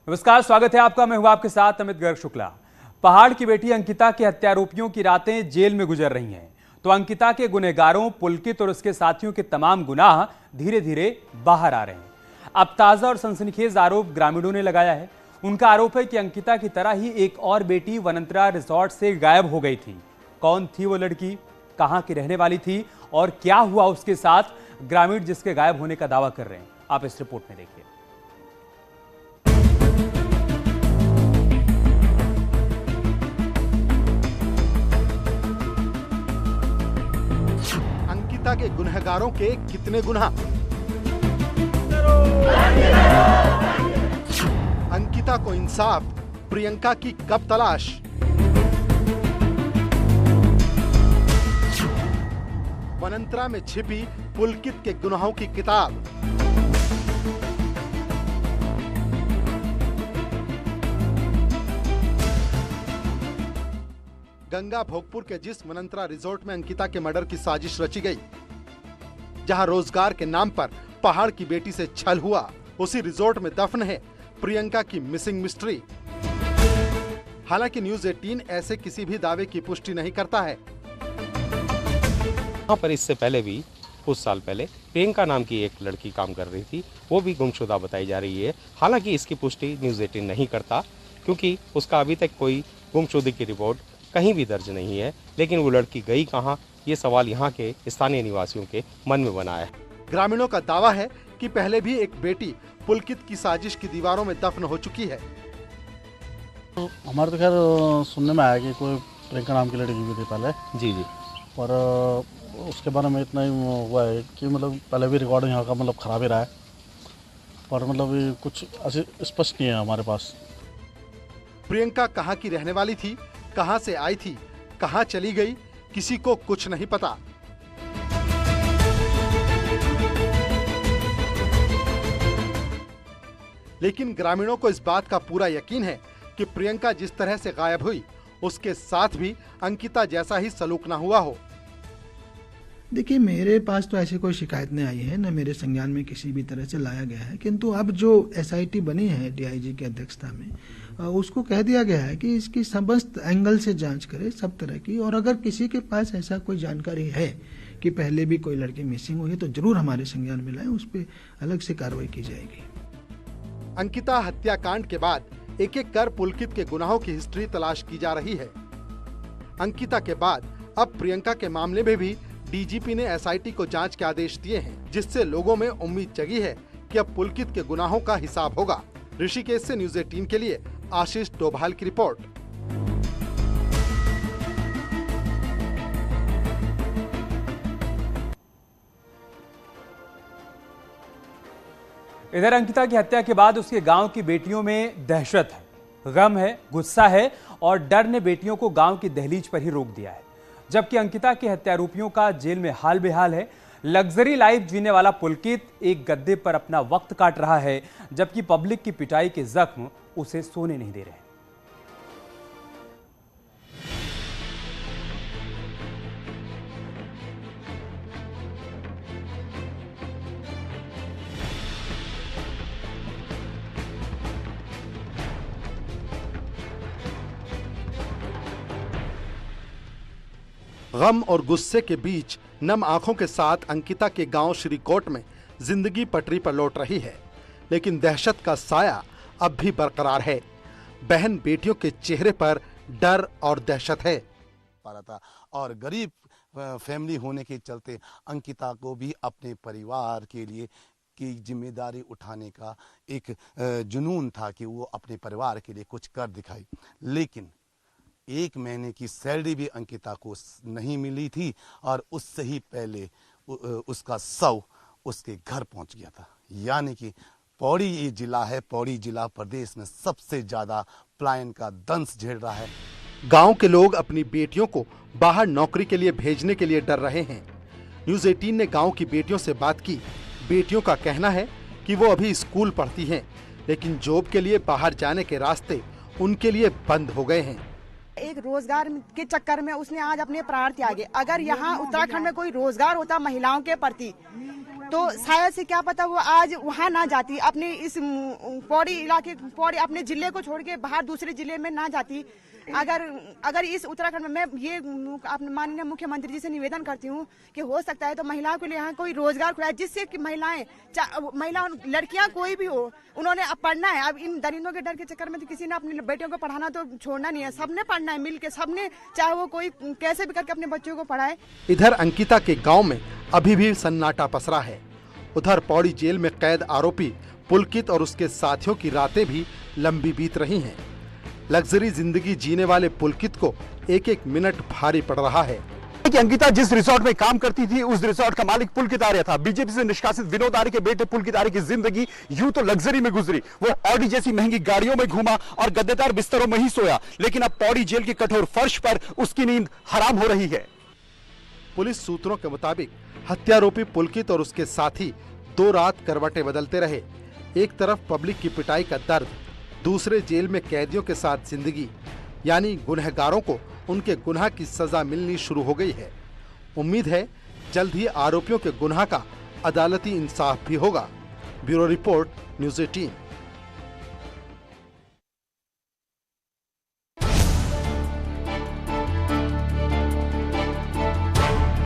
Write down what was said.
नमस्कार, स्वागत है आपका। मैं हूं आपके साथ अमित गर्ग शुक्ला। पहाड़ की बेटी अंकिता के हत्यारोपियों की रातें जेल में गुजर रही हैं, तो अंकिता के गुनहगारों पुलकित और उसके साथियों के तमाम गुनाह धीरे धीरे बाहर आ रहे हैं। अब ताजा और सनसनीखेज आरोप ग्रामीणों ने लगाया है। उनका आरोप है कि अंकिता की तरह ही एक और बेटी वनंतरा रिजॉर्ट से गायब हो गई थी। कौन थी वो लड़की, कहां की रहने वाली थी और क्या हुआ उसके साथ, ग्रामीण जिसके गायब होने का दावा कर रहे हैं, आप इस रिपोर्ट में देखिए। अंकिता के गुनहगारों के कितने गुनाह? अंकिता को इंसाफ, प्रियंका की कब तलाश? वनंतरा में छिपी पुलकित के गुनाहों की किताब। गंगा भोगपुर के जिस वनंतरा रिजॉर्ट में अंकिता के मर्डर की साजिश रची गई, जहां रोजगार के नाम पर पहाड़ की बेटी से छल हुआ, उसी रिजॉर्ट में दफन है प्रियंका की मिसिंग मिस्ट्री। हालांकि न्यूज़ 18 ऐसे किसी भी दावे की पुष्टि नहीं करता है। यहाँ पर इससे पहले भी कुछ साल पहले प्रियंका नाम की एक लड़की काम कर रही थी, वो भी गुमशुदा बताई जा रही है। हालांकि इसकी पुष्टि न्यूज़ 18 नहीं करता, क्योंकि उसका अभी तक कोई गुमशुदगी की रिपोर्ट कहीं भी दर्ज नहीं है। लेकिन वो लड़की गई कहाँ, ये सवाल यहाँ के स्थानीय निवासियों के मन में बना है। ग्रामीणों का दावा है कि पहले भी एक बेटी पुलकित की साजिश की दीवारों में दफन हो चुकी है। हमारे तो खैर सुनने में आया कि कोई प्रियंका नाम की लड़की भी थी पहले। जी। पर उसके बारे में इतना ही हुआ है कि मतलब पहले भी रिकॉर्डिंग यहाँ का मतलब खराब ही रहा है, पर मतलब कुछ ऐसे स्पष्ट नहीं है हमारे पास। प्रियंका कहाँ की रहने वाली थी, कहाँ से आई थी, कहाँ चली गई, किसी को कुछ नहीं पता। लेकिन ग्रामीणों को इस बात का पूरा यकीन है कि प्रियंका जिस तरह से गायब हुई, उसके साथ भी अंकिता जैसा ही सलूक न हुआ हो। देखिए, मेरे पास तो ऐसी कोई शिकायत नहीं आई है, न मेरे संज्ञान में किसी भी तरह से लाया गया है। किंतु अब जो एसआईटी बनी है डीआईजी की अध्यक्षता में, उसको कह दिया गया है कि इसकी समस्त एंगल से जांच करे, सब तरह की, और अगर किसी के पास ऐसा कोई जानकारी है कि पहले भी कोई लड़की मिसिंग हुई है तो जरूर हमारे संज्ञान में लाए, उस पर अलग से कार्रवाई की जाएगी। अंकिता हत्याकांड के बाद एक एक कर पुलकित के गुनाहों की हिस्ट्री तलाश की जा रही है। अंकिता के बाद अब प्रियंका के मामले में भी डीजीपी ने एसआईटी को जांच के आदेश दिए हैं, जिससे लोगों में उम्मीद जगी है कि अब पुलकित के गुनाहों का हिसाब होगा। ऋषिकेश से न्यूज़ 18 के लिए आशीष डोभाल की रिपोर्ट। इधर अंकिता की हत्या के बाद उसके गांव की बेटियों में दहशत है, गम है, गुस्सा है और डर ने बेटियों को गांव की दहलीज पर ही रोक दिया है। जबकि अंकिता के हत्यारोपियों का जेल में हाल बेहाल है। लग्जरी लाइफ जीने वाला पुलकित एक गद्दे पर अपना वक्त काट रहा है, जबकि पब्लिक की पिटाई के जख्म उसे सोने नहीं दे रहे। गम और गुस्से के बीच नम आंखों के साथ अंकिता के गांव श्रीकोट में जिंदगी पटरी पर लौट रही है, लेकिन दहशत का साया अब भी बरकरार है। बहन बेटियों के चेहरे पर डर और दहशत है। था और गरीब फैमिली होने के चलते अंकिता को भी अपने परिवार के लिए की जिम्मेदारी उठाने का एक जुनून था कि वो अपने परिवार के लिए कुछ कर दिखाई। लेकिन 1 महीने की सैलरी भी अंकिता को नहीं मिली थी और उससे ही पहले उसका शव उसके घर पहुंच गया था। यानी कि पौड़ी ये जिला है, पौड़ी जिला प्रदेश में सबसे ज्यादा पलायन का दंश झेल रहा है। गांव के लोग अपनी बेटियों को बाहर नौकरी के लिए भेजने के लिए डर रहे हैं। न्यूज़ 18 ने गांव की बेटियों से बात की। बेटियों का कहना है कि वो अभी स्कूल पढ़ती हैं, लेकिन जॉब के लिए बाहर जाने के रास्ते उनके लिए बंद हो गए हैं। एक रोजगार के चक्कर में उसने आज अपने प्राण त्यागे। अगर यहाँ उत्तराखंड में कोई रोजगार होता महिलाओं के प्रति तो शायद से क्या पता वो आज वहाँ ना जाती, अपने इस पौड़ी इलाके पौड़ी अपने जिले को छोड़ के बाहर दूसरे जिले में ना जाती। अगर इस उत्तराखंड में मैं ये अपने माननीय मुख्यमंत्री जी से निवेदन करती हूँ कि हो सकता है तो महिलाओं के लिए यहाँ कोई रोजगार खुला है, जिससे कि महिला लड़कियाँ कोई भी हो, उन्होंने अब पढ़ना है। अब इन दरिंदों के डर के चक्कर में तो किसी ने अपने बेटियों को पढ़ाना तो छोड़ना नहीं है, सबने पढ़ना है मिल के, सबने, चाहे वो कोई कैसे भी करके अपने बच्चों को पढ़ाए। इधर अंकिता के गांव में अभी भी सन्नाटा पसरा है। उधर पौड़ी जेल में कैद आरोपी पुलकित और उसके साथियों की रातें भी लंबी बीत रही हैं। लग्जरी जिंदगी जीने वाले पुलकित को एक एक मिनट भारी पड़ रहा है कि अंकिता जिस रिसोर्ट में काम करती थी उस रिसोर्ट का मालिक पुलकित आर्य था। बीजेपी से निष्कासित विनोद आर्य के बेटे पुलकित आर्य की जिंदगी यूं तो लग्जरी में गुजरी, वो ऑडी जैसी महंगी गाड़ियों में घूमा और गद्देदार बिस्तरों में ही सोया, लेकिन अब पौड़ी जेल के कठोर फर्श पर उसकी नींद हराम हो रही है। पुलिस सूत्रों के मुताबिक हत्यारोपी पुलकित और उसके साथी 2 रात करवटें बदलते रहे। एक तरफ पब्लिक की पिटाई का दर्द, दूसरे जेल में कैदियों के साथ जिंदगी, यानी गुनहगारों को उनके गुनाह की सजा मिलनी शुरू हो गई है। उम्मीद है जल्द ही आरोपियों के गुनाह का अदालती इंसाफ भी होगा। Bureau report, news 18।